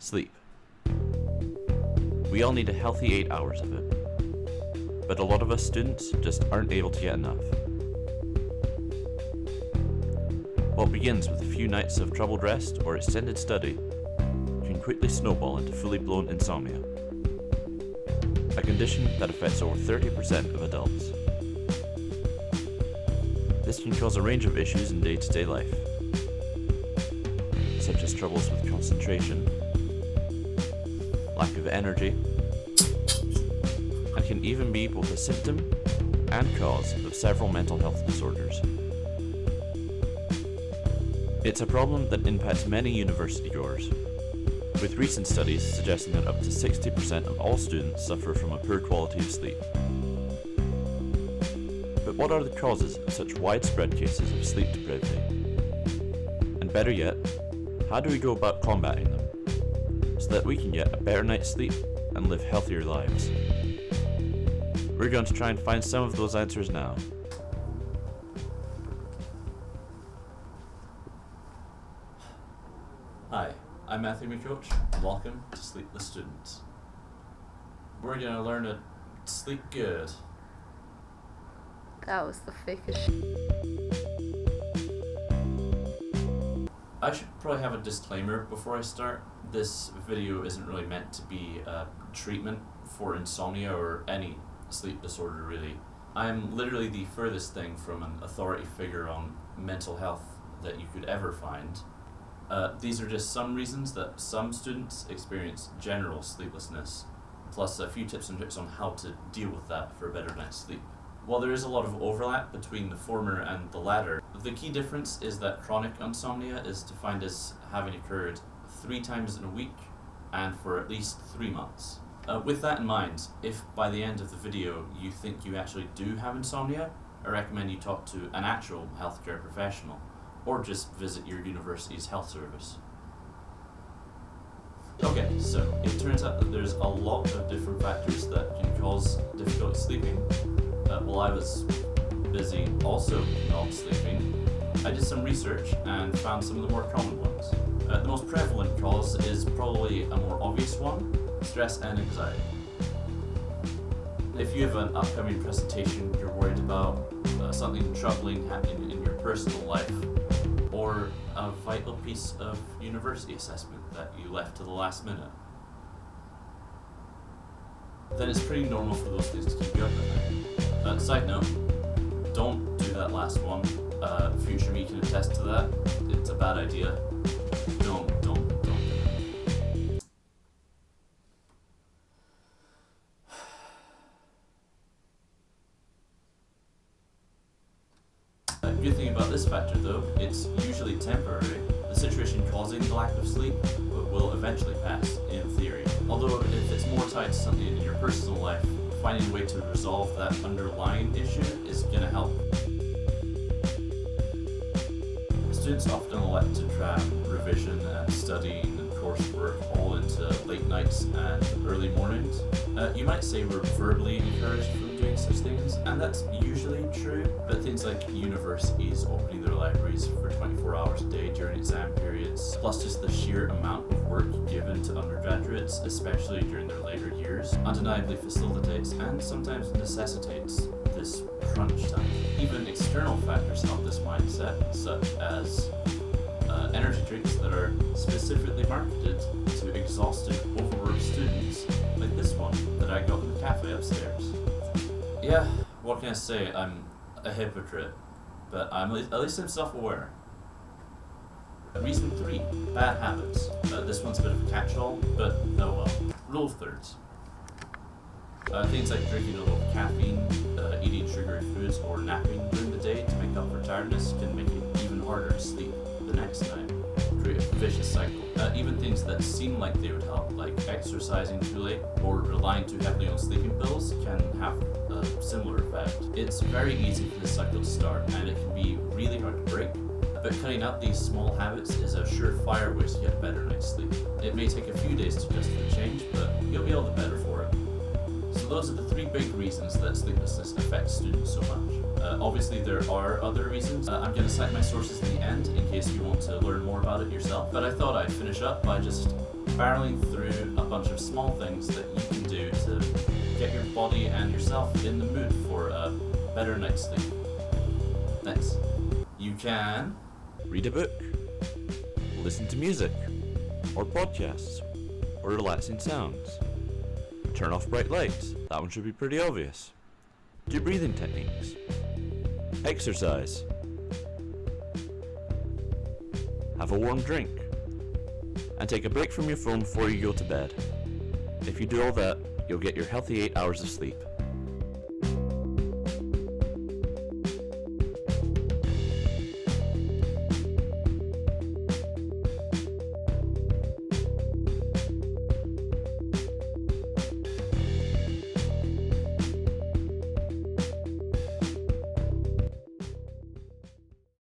Sleep. We all need a healthy 8 hours of it, but a lot of us students just aren't able to get enough. What begins with a few nights of troubled rest or extended study can quickly snowball into fully blown insomnia, a condition that affects over 30% of adults. This can cause a range of issues in day-to-day life, such as troubles with concentration, lack of energy, and can even be both a symptom and cause of several mental health disorders. It's a problem that impacts many university goers, with recent studies suggesting that up to 60% of all students suffer from a poor quality of sleep. But what are the causes of such widespread cases of sleep deprivity? And better yet, how do we go about combating them, so that we can get a better night's sleep and live healthier lives? We're going to try and find some of those answers now. Hi, I'm Matthew McCoach, and welcome to Sleepless Students. We're going to learn to sleep good. That was the fakest I should probably have a disclaimer before I start. This video isn't really meant to be a treatment for insomnia or any sleep disorder, really. I'm literally the furthest thing from an authority figure on mental health that you could ever find. These are just some reasons that some students experience general sleeplessness, plus a few tips and tricks on how to deal with that for a better night's sleep. While there is a lot of overlap between the former and the latter, the key difference is that chronic insomnia is defined as having occurred 3 times in a week and for at least 3 months. With that in mind, if by the end of the video you think you actually do have insomnia, I recommend you talk to an actual healthcare professional, or just visit your university's health service. Okay, so it turns out that there's a lot of different factors that can cause difficulty sleeping. While I was busy also not sleeping, I did some research and found some of the more common ones. The most prevalent cause is probably a more obvious one: stress and anxiety. If you have an upcoming presentation you're worried about, something troubling happening in your personal life, or a vital piece of university assessment that you left to the last minute, then it's pretty normal for those things to keep you up at night. Side note, don't do that last one. Future me can attest to that. It's a bad idea. Don't do it. Good thing about this factor though, it's usually temporary. The situation causing the lack of sleep will eventually pass, in theory. Although if it's more tied to something in your personal life, finding a way to resolve that underlying issue is going to help. Students often elect to cram revision and studying and coursework all into late nights and early mornings. You might say we're verbally encouraged from doing such things, and that's usually true, but things like universities opening their libraries for 24 hours a day during exam periods, plus just the sheer amount of work given to undergraduates, especially during their later years, undeniably facilitates and sometimes necessitates this crunch time. Even external factors help this mindset, such as energy drinks that are specifically marketed to exhausted, overworked students, like this one that I got in the cafe upstairs. Yeah, what can I say? I'm a hypocrite, but at least I'm self-aware. Reason 3, bad habits. This one's a bit of a catch-all, but oh well. Rule of thirds. Things like drinking a little caffeine, eating sugary foods, or napping during the day to make up for tiredness can make it even harder to sleep the next night. Create a vicious cycle. Even things that seem like they would help, like exercising too late or relying too heavily on sleeping pills, can have a similar effect. It's very easy for this cycle to start, and it can be really hard to break. But cutting out these small habits is a surefire way to get a better night's sleep. It may take a few days to adjust to the change, but you'll be all the better for it. So those are the 3 big reasons that sleeplessness affects students so much. Obviously there are other reasons. I'm going to cite my sources at the end in case you want to learn more about it yourself. But I thought I'd finish up by just barreling through a bunch of small things that you can do to get your body and yourself in the mood for a better night's sleep. Next, you can Read a book, listen to music, or podcasts, or relaxing sounds. Turn off bright lights, that one should be pretty obvious. Do breathing techniques. Exercise. Have a warm drink. And take a break from your phone before you go to bed. If you do all that, you'll get your healthy 8 hours of sleep.